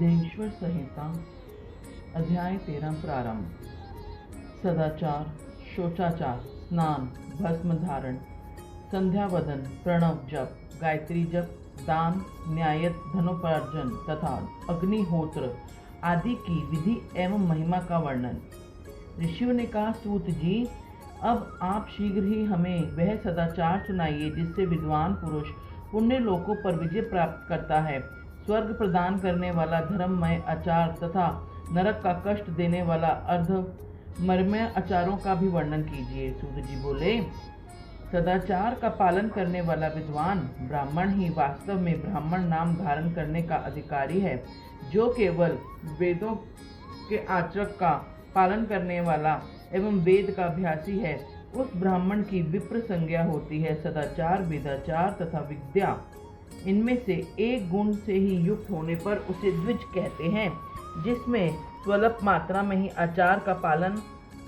सिद्धेश्वर संहिता अध्याय 13 प्रारंभ। सदाचार, शौचाचार, स्नान, भस्म धारण, संध्या वदन, प्रणव जप, गायत्री जप, दान, न्यायत, धनोपार्जन तथा अग्निहोत्र आदि की विधि एवं महिमा का वर्णन। ऋषियों ने कहा, सूत जी, अब आप शीघ्र ही हमें वह सदाचार सुनाइए जिससे विद्वान पुरुष पुण्य लोकों पर विजय प्राप्त करता है। स्वर्ग प्रदान करने वाला धर्ममय आचार तथा नरक का कष्ट देने वाला अर्धमर्मय आचारों का भी वर्णन कीजिए। सूत जी बोले, सदाचार का पालन करने वाला विद्वान ब्राह्मण ही वास्तव में ब्राह्मण नाम धारण करने का अधिकारी है। जो केवल वेदों के आचरण का पालन करने वाला एवं वेद का अभ्यासी है, उस ब्राह्मण की विप्र संज्ञा होती है। सदाचार, वेदाचार तथा विद्या, इनमें से एक गुण से ही युक्त होने पर उसे द्विज कहते हैं, जिसमें स्वल्प मात्रा में ही आचार का पालन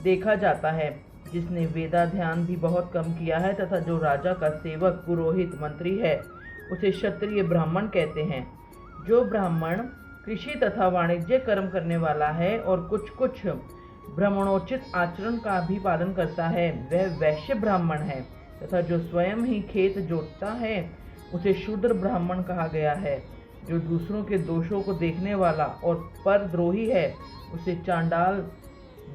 देखा जाता है, जिसने वेदाध्ययन भी बहुत कम किया है तथा जो राजा का सेवक, पुरोहित, मंत्री है, उसे क्षत्रिय ब्राह्मण कहते हैं। जो ब्राह्मण कृषि तथा वाणिज्य कर्म करने वाला है और कुछ कुछ ब्राह्मणोचित आचरण का भी पालन करता है, वह वैश्य ब्राह्मण है। तथा जो स्वयं ही खेत जोतता है, उसे शूद्र ब्राह्मण कहा गया है। जो दूसरों के दोषों को देखने वाला और परद्रोही है, उसे चांडाल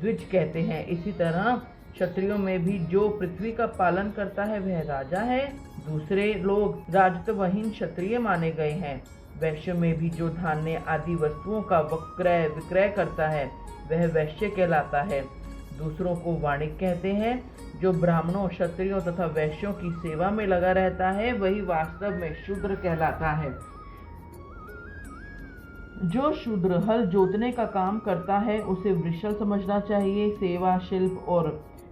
द्विज कहते हैं। इसी तरह क्षत्रियों में भी जो पृथ्वी का पालन करता है, वह राजा है। दूसरे लोग राजत्वहीन क्षत्रिय माने गए हैं। वैश्य में भी जो धान्य आदि वस्तुओं का क्रय विक्रय करता है, वह वैश्य कहलाता है। दूसरों को वाणिक कहते हैं। जो ब्राह्मणों, क्षत्रियों तथा वैश्यों की सेवा में लगा रहता है, वही वास्तव में शूद्र कहलाता है। जो शूद्र हल जोतने का काम करता है, उसे वृषल समझना चाहिए। सेवा, शिल्प और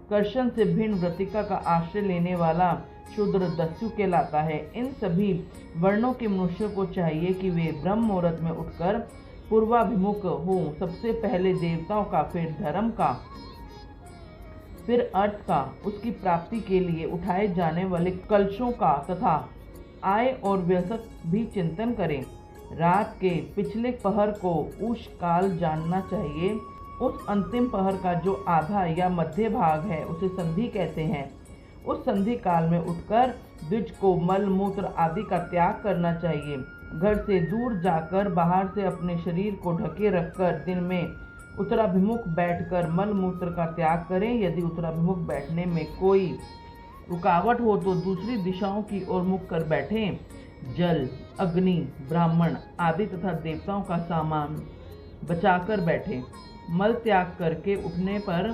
कर्षण से भिन्न वृत्तिका का आश्रय लेने वाला शूद्र दस्यु कहलाता है। इन सभी वर्णों के मनुष्य को चाहिए कि वे ब्रह्म मुहूर्त में उठकर पूर्वाभिमुख हो। सबसे पहले देवताओं का, फिर धर्म का, फिर अर्थ का, उसकी प्राप्ति के लिए उठाए जाने वाले कलशों का तथा आय और व्यसक भी चिंतन करें। रात के पिछले पहर को उष काल जानना चाहिए। उस अंतिम पहर का जो आधा या मध्य भाग है, उसे संधि कहते हैं। उस संधि काल में उठकर द्विज को मल मूत्र आदि का त्याग करना चाहिए। घर से दूर जाकर बाहर से अपने शरीर को ढके रखकर दिन में उत्तराभिमुख बैठकर मल मूत्र का त्याग करें। यदि उत्तराभिमुख बैठने में कोई रुकावट हो तो दूसरी दिशाओं की ओर मुख कर बैठें। जल, अग्नि, ब्राह्मण आदि तथा देवताओं का सामान बचाकर बैठें। मल त्याग करके उठने पर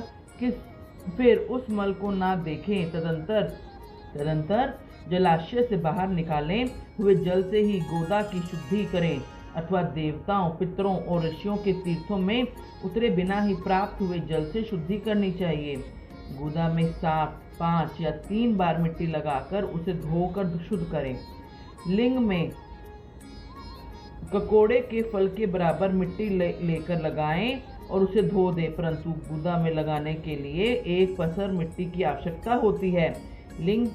फिर उस मल को ना देखें। तदंतर जलाशय से बाहर निकाले हुए जल से ही गोदा की शुद्धि करें, अथवा देवताओं, पितरों और ऋषियों के तीर्थों में उतरे बिना ही प्राप्त हुए जल से शुद्धि करनी चाहिए। गोदा में 7, 5 या 3 बार मिट्टी लगाकर उसे धोकर शुद्ध करें। लिंग में ककोड़े के फल के बराबर मिट्टी लेकर लगाएं और उसे धो दें, परंतु गोदा में लगाने के लिए 1 पसर मिट्टी की आवश्यकता होती है। लिंग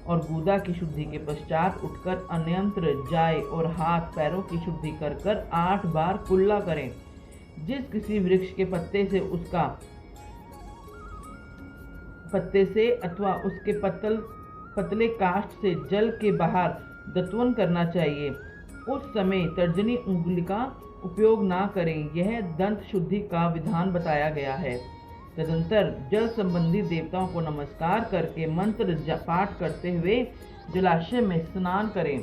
और गोदा की शुद्धि के पश्चात उठकर अन्यंत्र जाए और हाथ पैरों की शुद्धि कर 8 बार कुल्ला करें। जिस किसी वृक्ष के पत्ते से अथवा उसके पतले काष्ठ से जल के बाहर दत्वन करना चाहिए। उस समय तर्जनी उंगली का उपयोग ना करें। यह दंत शुद्धि का विधान बताया गया है। तदंतर जल संबंधी देवताओं को नमस्कार करके मंत्र पाठ करते हुए जलाशय में स्नान करें।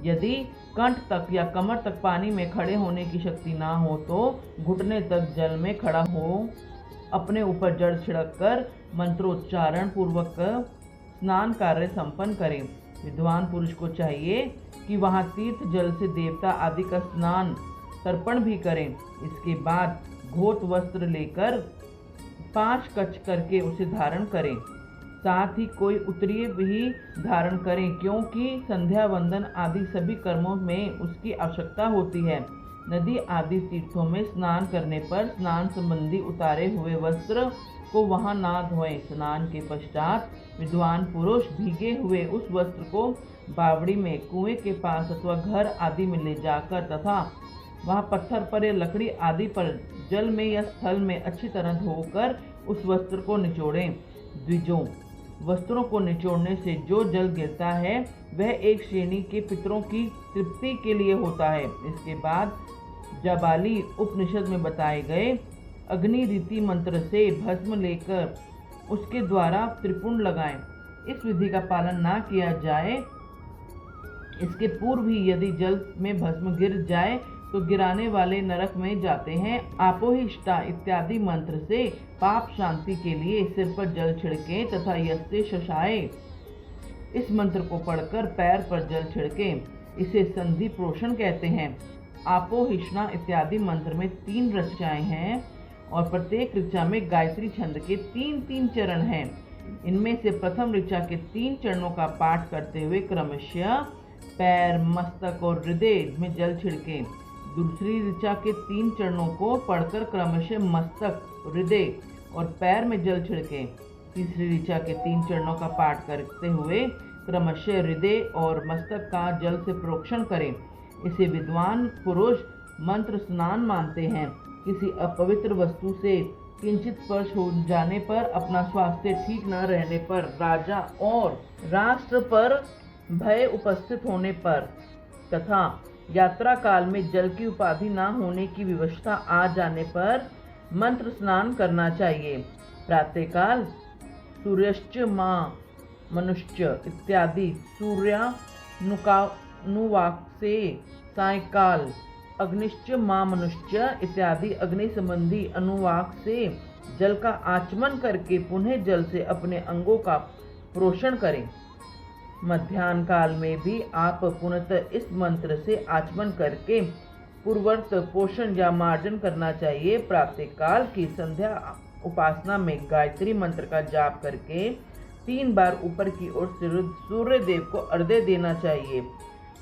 यदि कंठ तक या कमर तक पानी में खड़े होने की शक्ति ना हो तो घुटने तक जल में खड़ा हो अपने ऊपर जड़ छिड़ककर मंत्रोच्चारण पूर्वक स्नान कार्य संपन्न करें। विद्वान पुरुष को चाहिए कि वहां तीर्थ जल से देवता आदि का स्नान तर्पण भी करें। इसके बाद घोत वस्त्र लेकर 5 कच करके उसे धारण करें। साथ ही कोई उत्तरीय भी धारण करें, क्योंकि संध्या वंदन आदि सभी कर्मों में उसकी आवश्यकता होती है। नदी आदि तीर्थों में स्नान करने पर स्नान संबंधी उतारे हुए वस्त्र को वहां ना धोएं। स्नान के पश्चात विद्वान पुरुष भीगे हुए उस वस्त्र को बावड़ी में, कुएं के पास अथवा घर आदि में ले जाकर तथा वहाँ पत्थर पर या लकड़ी आदि पर जल में या स्थल में अच्छी तरह धोकर उस वस्त्र को निचोड़ें। द्विजों, वस्त्रों को निचोड़ने से जो जल गिरता है वह एक श्रेणी के पितरों की तृप्ति के लिए होता है। इसके बाद जाबाली उपनिषद में बताए गए अग्नि रीति मंत्र से भस्म लेकर उसके द्वारा त्रिपुंड लगाएं। इस विधि का पालन ना किया जाए, इसके पूर्व ही यदि जल में भस्म गिर जाए तो गिराने वाले नरक में जाते हैं। आपोहिष्टा इत्यादि मंत्र से पाप शांति के लिए सिर पर जल छिड़के तथा यस्ते शशाए इस मंत्र को पढ़कर पैर पर जल छिड़के। इसे संधि प्रोषण कहते हैं। आपोहिष्णा इत्यादि मंत्र में 3 ऋचाएं हैं और प्रत्येक ऋचा में गायत्री छंद के 3-3 चरण हैं। इनमें से प्रथम ऋचा के 3 चरणों का पाठ करते हुए क्रमशः पैर, मस्तक और हृदय में जल छिड़के। दूसरी ऋचा के 3 चरणों को पढ़कर क्रमशः मस्तक, हृदय और पैर में जल छिड़के। तीसरी ऋचा के 3 चरणों का पाठ करते हुए क्रमशः हृदय और मस्तक का जल से प्रोक्षण करें। इसे विद्वान पुरुष मंत्र स्नान मानते हैं। किसी अपवित्र वस्तु से किंचित स्पर्श हो जाने पर, अपना स्वास्थ्य ठीक न रहने पर, राजा और राष्ट्र पर भय उपस्थित होने पर तथा यात्रा काल में जल की उपाधि न होने की विवशता आ जाने पर मंत्र स्नान करना चाहिए। प्रातःकाल सूर्यश्च मां मनुष्य इत्यादि सूर्यानुवाक से, सायंकाल अग्निश्च मां मनुष्य इत्यादि अग्नि संबंधी अनुवाक से जल का आचमन करके पुनः जल से अपने अंगों का प्रोषण करें। मध्याह्न काल में भी आप पुनः इस मंत्र से आचमन करके पूर्ववर्त पोषण या मार्जन करना चाहिए। प्रातःकाल की संध्या उपासना में गायत्री मंत्र का जाप करके 3 बार ऊपर की ओर सूर्य देव को अर्घ्य देना चाहिए।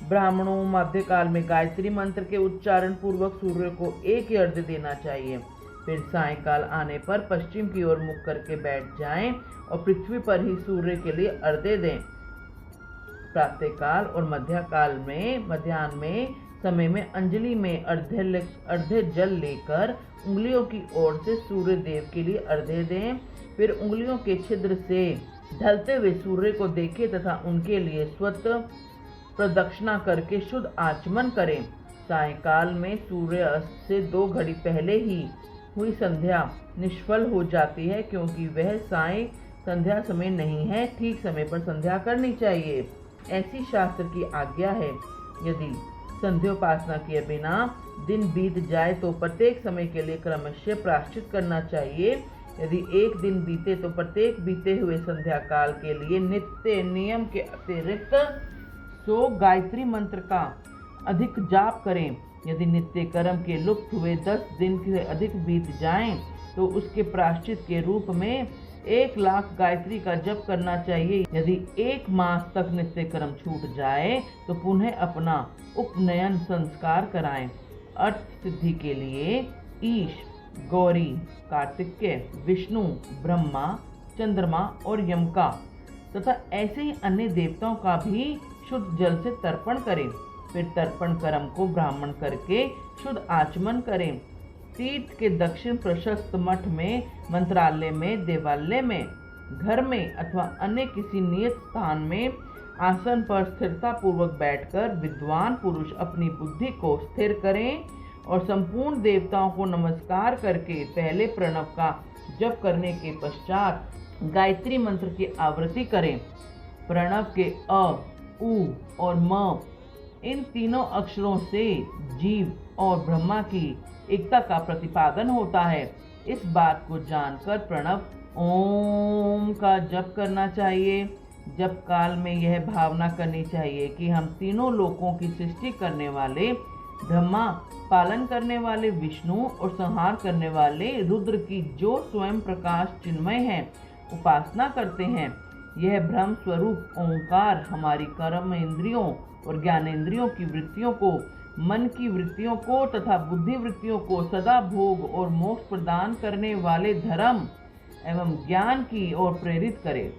ब्राह्मणों मध्यकाल में गायत्री मंत्र के उच्चारण पूर्वक सूर्य को एक ही अर्घ्य देना चाहिए। फिर सायंकाल आने पर पश्चिम की ओर मुख करके बैठ जाएं और पृथ्वी पर ही सूर्य के लिए अर्घ्य दें। प्रातःकाल और मध्याह्न में समय में अंजलि में अर्घ्य जल लेकर उंगलियों की ओर से सूर्य देव के लिए अर्घ्य दें। फिर उंगलियों के छिद्र से ढलते हुए सूर्य को देखें तथा उनके लिए स्वतः प्रदक्षिणा करके शुद्ध आचमन करें। सायंकाल में सूर्य अस्त से 2 घड़ी पहले ही हुई संध्या निष्फल हो जाती है, क्योंकि वह साय संध्या समय नहीं है। ठीक समय पर संध्या करनी चाहिए, ऐसी शास्त्र की आज्ञा है। यदि संध्योपासना किए बिना दिन बीत जाए तो प्रत्येक समय के लिए क्रमशः प्रायश्चित करना चाहिए। यदि एक दिन बीते तो प्रत्येक बीते हुए संध्या काल के लिए नित्य नियम के अतिरिक्त 100 गायत्री मंत्र का अधिक जाप करें। यदि नित्य कर्म के लुप्त हुए 10 दिन से अधिक बीत जाएं तो उसके प्रायश्चित के रूप में 1 लाख गायत्री का जप करना चाहिए। यदि 1 मास तक नित्य कर्म छूट जाए तो पुनः अपना उपनयन संस्कार कराएं। अर्थ सिद्धि के लिए ईश, गौरी, कार्तिकेय, विष्णु, ब्रह्मा, चंद्रमा और यम का तथा ऐसे ही अन्य देवताओं का भी शुद्ध जल से तर्पण करें। फिर तर्पण कर्म को ब्राह्मण करके शुद्ध आचमन करें। तीर्थ के दक्षिण प्रशस्त मठ में, मंत्रालय में, देवालय में, घर में अथवा अन्य किसी नियत स्थान में आसन पर स्थिरता पूर्वक बैठकर विद्वान पुरुष अपनी बुद्धि को स्थिर करें और संपूर्ण देवताओं को नमस्कार करके पहले प्रणव का जप करने के पश्चात गायत्री मंत्र की आवृत्ति करें। प्रणव के अ, उ और म इन तीनों अक्षरों से जीव और ब्रह्मा की एकता का प्रतिपादन होता है। इस बात को जानकर प्रणव ओम का जप करना चाहिए। जप काल में यह भावना करनी चाहिए कि हम तीनों लोकों की सृष्टि करने वाले ब्रह्मा, पालन करने वाले विष्णु और संहार करने वाले रुद्र की जो स्वयं प्रकाश चिन्मय है उपासना करते हैं। यह ब्रह्म स्वरूप ओंकार हमारी कर्म इंद्रियों और ज्ञानेंद्रियों की वृत्तियों को, मन की वृत्तियों को तथा बुद्धि वृत्तियों को सदा भोग और मोक्ष प्रदान करने वाले धर्म एवं ज्ञान की ओर प्रेरित करे।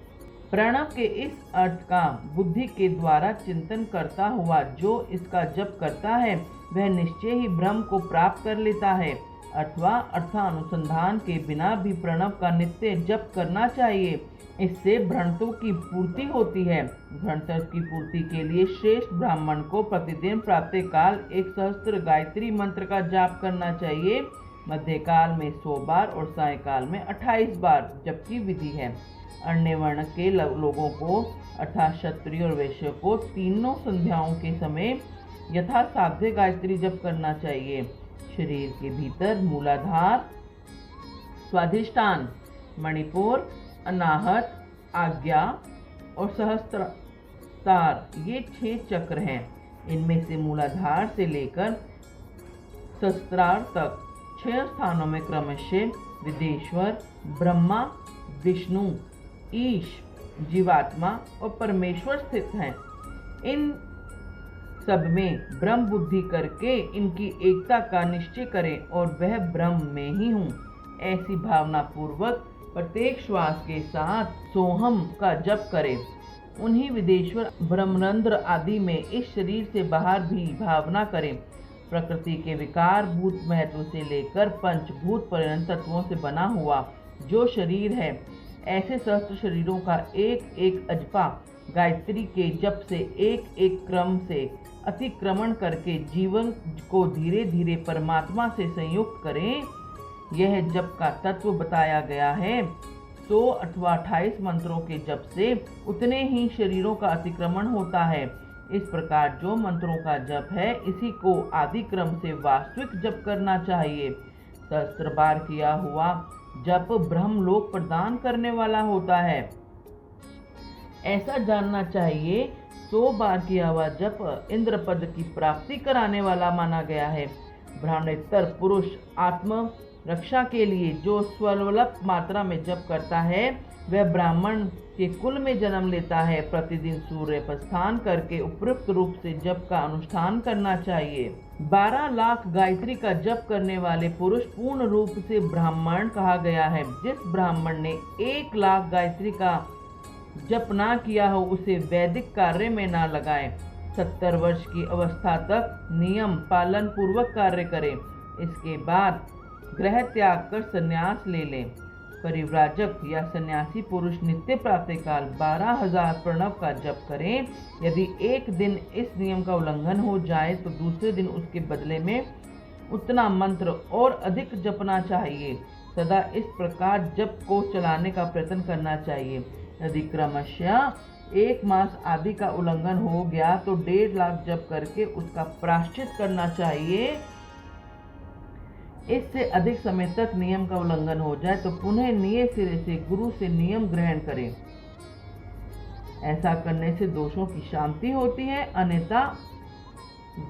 प्रणव के इस अर्थ का बुद्धि के द्वारा चिंतन करता हुआ जो इसका जप करता है वह निश्चय ही ब्रह्म को प्राप्त कर लेता है। अथवा अर्थानुसंधान के बिना भी प्रणव का नित्य जप करना चाहिए। इससे भ्रांतों की पूर्ति होती है। भ्रांतों की पूर्ति के लिए श्रेष्ठ ब्राह्मण को प्रतिदिन प्रातः काल 1 सहस्त्र गायत्री मंत्र का जाप करना चाहिए। मध्यकाल में 100 बार और सायकाल में 28 बार जप की विधि है। अन्य वर्ण के लोगों को अर्थात क्षत्रिय और वैश्य को तीनों संध्याओं के समय यथा साध्य गायत्री जप करना चाहिए। शरीर के भीतर मूलाधार, स्वाधिष्ठान, मणिपुर, अनाहत, आज्ञा और सहस्त्रार ये 6 चक्र हैं। इनमें से मूलाधार से लेकर सहस्त्रार तक 6 स्थानों में क्रमशः विदेश्वर, ब्रह्मा, विष्णु, ईश, जीवात्मा और परमेश्वर स्थित हैं। इन सब में ब्रह्म बुद्धि करके इनकी एकता का निश्चय करें और वह ब्रह्म में ही हूँ ऐसी भावना पूर्वक प्रत्येक श्वास के साथ सोहम का जप करें। उन्हीं विदेश्वर, ब्रह्मरंध्र आदि में इस शरीर से बाहर भी भावना करें। प्रकृति के विकार भूत महत्व से लेकर पंचभूत पर्यंत तत्वों से बना हुआ जो शरीर है, ऐसे सहस्त्र शरीरों का एक एक अजपा गायत्री के जप से एक एक क्रम से अतिक्रमण करके जीवन को धीरे धीरे परमात्मा से संयुक्त करें। यह जप का तत्व बताया गया है। 100 अथवा 28 मंत्रों के जप से उतने ही शरीरों का अतिक्रमण होता है। इस प्रकार जो मंत्रों का जप है, इसी को आदि क्रम से वास्तविक जप करना चाहिए। सहस्त्र बार किया हुआ जप ब्रह्मलोक प्रदान करने वाला होता है, ऐसा जानना चाहिए। 100 बार किया हुआ जप इंद्र पद की प्राप्ति कराने वाला माना गया है। ब्राह्मणेतर पुरुष आत्म रक्षा के लिए जो स्वल्प मात्रा में जप करता है, वह ब्राह्मण के कुल में जन्म लेता है। प्रतिदिन सूर्य प्रस्थान करके उपयुक्त रूप से जप का अनुष्ठान करना चाहिए। 12 लाख गायत्री का जप करने वाले पुरुष पूर्ण रूप से ब्राह्मण कहा गया है। जिस ब्राह्मण ने 1 लाख गायत्री का जप ना किया हो, उसे वैदिक कार्य में ना लगाए। 70 वर्ष की अवस्था तक नियम पालन पूर्वक कार्य करें। इसके बाद ग्रह त्याग कर संन्यास ले लें। परिव्राजक या सन्यासी पुरुष नित्य प्रातःकाल 12,000 प्रणव का जप करें। यदि एक दिन इस नियम का उल्लंघन हो जाए तो दूसरे दिन उसके बदले में उतना मंत्र और अधिक जपना चाहिए। सदा इस प्रकार जप को चलाने का प्रयत्न करना चाहिए। यदि क्रमशः 1 मास आदि का उल्लंघन हो गया तो 1.5 लाख जप करके उसका प्रायश्चित करना चाहिए। इससे अधिक समय तक नियम का उल्लंघन हो जाए तो पुनः नए सिरे से गुरु से नियम ग्रहण करें। ऐसा करने से दोषों की शांति होती है, अन्यथा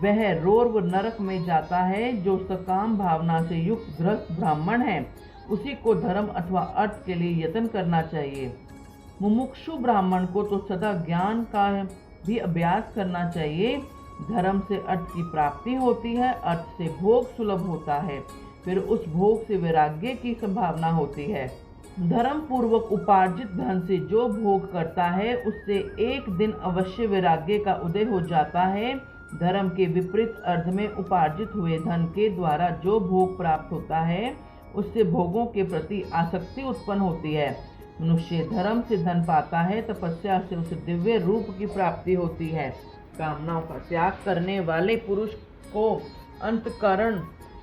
वह रोर्व नरक में जाता है। जो सकाम भावना से युक्त गृहस्थ ब्राह्मण है, उसी को धर्म अथवा अर्थ के लिए यत्न करना चाहिए। मुमुक्षु ब्राह्मण को तो सदा ज्ञान का भी अभ्यास करना चाहिए। धर्म से अर्थ की प्राप्ति होती है, अर्थ से भोग सुलभ होता है, फिर उस भोग से वैराग्य की संभावना होती है। धर्म पूर्वक उपार्जित धन से जो भोग करता है, उससे एक दिन अवश्य वैराग्य का उदय हो जाता है। धर्म के विपरीत अर्थ में उपार्जित हुए धन के द्वारा जो भोग प्राप्त होता है, उससे भोगों के प्रति आसक्ति उत्पन्न होती है। मनुष्य धर्म से धन पाता है, तपस्या से उसे दिव्य रूप की प्राप्ति होती है। कामनाओं का त्याग करने वाले पुरुष को अंतःकरण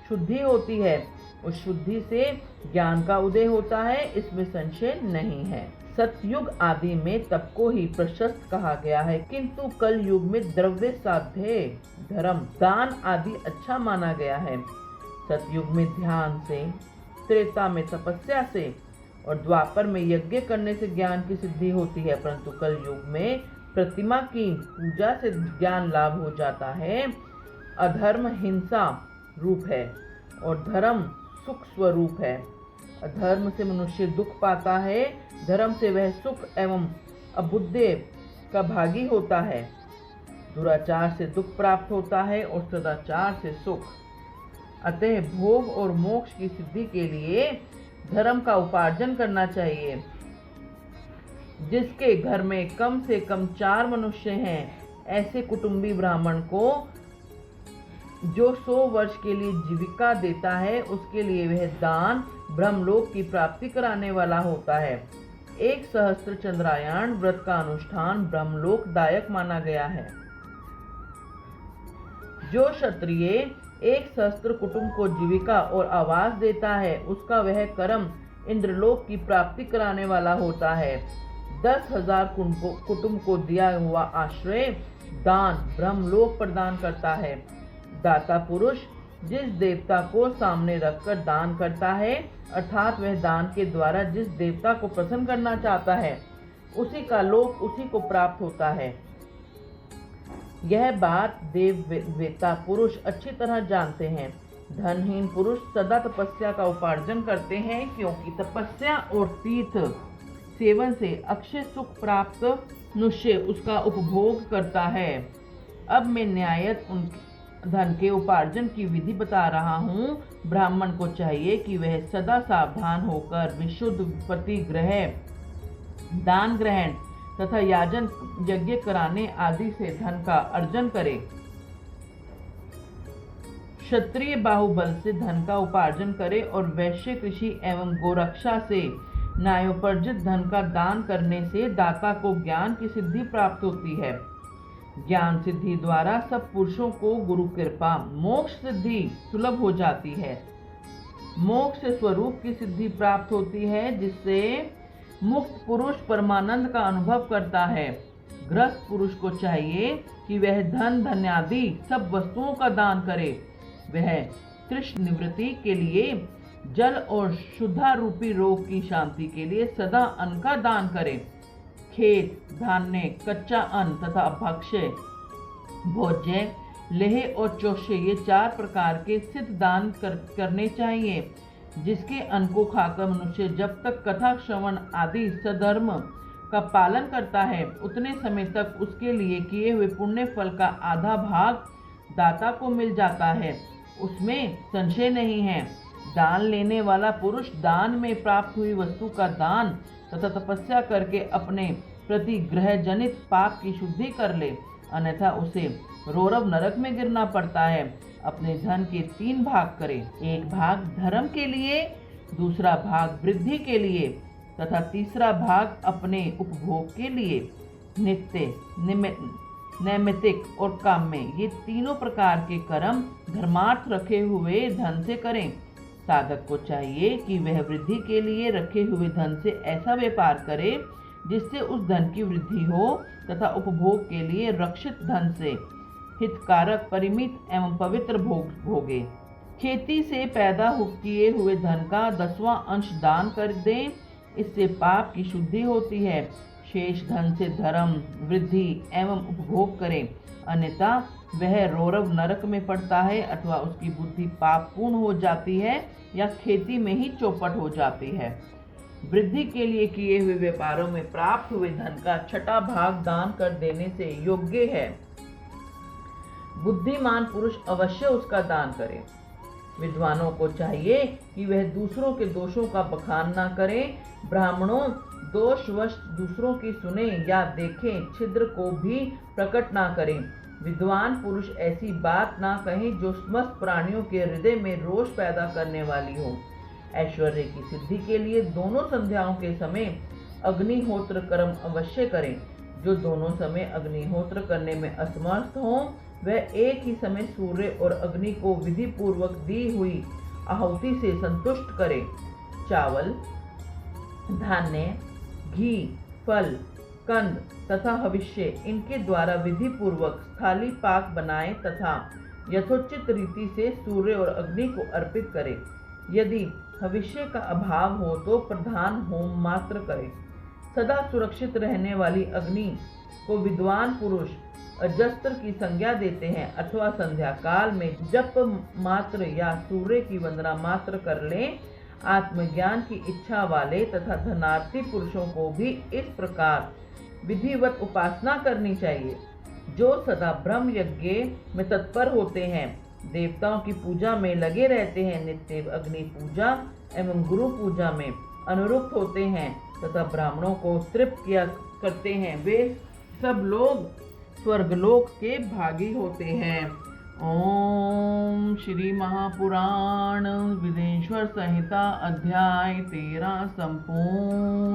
शुद्धि होती है। उस शुद्धि से ज्ञान का उदय होता है, इसमें संशय नहीं है। सतयुग आदि में तप को ही प्रशस्त कहा गया है, किंतु कल युग में द्रव्य साध्य धर्म दान आदि अच्छा माना गया है। सतयुग में ध्यान से, त्रेता में तपस्या से और द्वापर में यज्ञ करने से ज्ञान की सिद्धि होती है, परंतु कल युग में प्रतिमा की पूजा से ज्ञान लाभ हो जाता है। अधर्म हिंसा रूप है और धर्म सुख स्वरूप है। अधर्म से मनुष्य दुख पाता है, धर्म से वह सुख एवं अबुद्धि का भागी होता है। दुराचार से दुख प्राप्त होता है और सदाचार से सुख। अतः भोग और मोक्ष की सिद्धि के लिए धर्म का उपार्जन करना चाहिए। जिसके घर में कम से कम 4 मनुष्य हैं, ऐसे कुटुंबी ब्राह्मण को जो 100 वर्ष के लिए जीविका देता है उसके लिए वह दान ब्रह्मलोक की प्राप्ति कराने वाला होता है। 1 सहस्त्र चंद्रायण व्रत का अनुष्ठान ब्रह्मलोक दायक माना गया है। जो क्षत्रिय 1 सहस्त्र कुटुंब को जीविका और आवास देता है उसका वह कर्म इंद्रलोक की प्राप्ति कराने वाला होता है। 10,000 कुटुंब को दिया हुआ आश्रय दान ब्रह्मलोक प्रदान करता है। दाता पुरुष जिस देवता को सामने रखकर दान करता है अर्थात वह दान के द्वारा जिस देवता को प्रसन्न करना चाहता है उसी का लोक उसी को प्राप्त होता है। यह बात देववेता पुरुष अच्छी तरह जानते हैं। धनहीन पुरुष सदा तपस्या का उपार्जन करते हैं क्योंकि तपस्या और तीर्थ सेवन से अक्षय सुख प्राप्त मनुष्य उसका उपभोग करता है। अब मैं न्यायत धन के उपार्जन की विधि बता रहा हूँ। ब्राह्मण को चाहिए कि वह सदा सावधान होकर विशुद्ध प्रतिग्रह दान ग्रहण तथा याजन यज्ञ कराने आदि से धन का अर्जन करे। क्षत्रिय बाहुबल से धन का उपार्जन करे और वैश्य कृषि एवं गोरक्षा से न्यायोपार्जित धन का दान करने से दाता को ज्ञान की सिद्धि प्राप्त होती है। ज्ञान सिद्धि द्वारा सब पुरुषों को गुरु कृपा मोक्ष सिद्धि सुलभ हो जाती है। मोक्ष स्वरूप की सिद्धि प्राप्त होती है जिससे मुक्त पुरुष परमानंद का अनुभव करता है। गृहस्थ पुरुष को चाहिए कि वह धन धन्यादि सब वस्तुओं का दान करे। वह तृष्ण निवृत्ति के लिए जल और शुद्धा रूपी रोग की शांति के लिए सदा अन्न का दान करे। खेत धान्य कच्चा अन्न तथा भक्ष्य भोज्य लेह और चोष्य ये 4 प्रकार के सिद्ध दान करने चाहिए। जिसके अन्न को खाकर मनुष्य जब तक कथा श्रवण आदि सधर्म का पालन करता है उतने समय तक उसके लिए किए हुए पुण्य फल का आधा भाग दाता को मिल जाता है, उसमें संशय नहीं है। दान लेने वाला पुरुष दान में प्राप्त हुई वस्तु का दान तथा तपस्या करके अपने प्रति ग्रह जनित पाप की शुद्धि कर ले, अन्यथा उसे रौरव नरक में गिरना पड़ता है। अपने धन के 3 भाग करे, एक भाग धर्म के लिए, दूसरा भाग वृद्धि के लिए तथा तीसरा भाग अपने उपभोग के लिए। नित्य नैमित्तिक और काम्य ये तीनों प्रकार के कर्म धर्मार्थ रखे हुए धन से करें। साधक को चाहिए कि वह वृद्धि के लिए रखे हुए धन से ऐसा व्यापार करे जिससे उस धन की वृद्धि हो तथा उपभोग के लिए रक्षित धन से हितकारक परिमित एवं पवित्र भोग भोगे। खेती से पैदा किए हुए धन का 10वां अंश दान कर दें, इससे पाप की शुद्धि होती है। शेष धन से धर्म वृद्धि एवं उपभोग करें, अन्यथा वह रौरव नरक में पड़ता है अथवा उसकी बुद्धि पापपूर्ण हो जाती है या खेती में ही चौपट हो जाती है। वृद्धि के लिए किए हुए व्यापारों में प्राप्त हुए धन का 6वां भाग दान कर देने से योग्य है। बुद्धिमान पुरुष अवश्य उसका दान करे। विद्वानों को चाहिए कि वह दूसरों के दोषों का बखान न करें। ब्राह्मणों दोषवश दूसरों की सुने या देखें, छिद्र को भी प्रकट ना करें। विद्वान पुरुष ऐसी बात ना कहें जो समस्त प्राणियों के हृदय में रोष पैदा करने वाली हो। ऐश्वर्य की सिद्धि के लिए दोनों संध्याओं के समय अग्निहोत्र कर्म अवश्य करें। जो दोनों समय अग्निहोत्र करने में असमर्थ हों वह एक ही समय सूर्य और अग्नि को विधि पूर्वक दी हुई आहुति से संतुष्ट करे। चावल धान्य घी फल कंद तथा हविष्य इनके द्वारा विधि पूर्वक स्थाली पाक बनाए तथा यथोचित रीति से सूर्य और अग्नि को अर्पित करे। यदि हविष्य का अभाव हो तो प्रधान होम मात्र करे। सदा सुरक्षित रहने वाली अग्नि को विद्वान पुरुष अजस्त्र की संज्ञा देते हैं अथवा संध्या काल में जप मात्र या सूर्य की वंदना मात्र कर लें। आत्मज्ञान की इच्छा वाले तथा धनार्थी पुरुषों को भी इस प्रकार विधिवत उपासना करनी चाहिए। जो सदा ब्रह्म यज्ञ में तत्पर होते हैं, देवताओं की पूजा में लगे रहते हैं, नित्य अग्नि पूजा एवं गुरु पूजा में अनुरुक्त होते हैं तथा ब्राह्मणों को तृप्त किया करते हैं, वे सब लोग स्वर्गलोक के भागी होते हैं। ओम श्री महापुराण विदेश्वर संहिता अध्याय 13 संपूर्ण।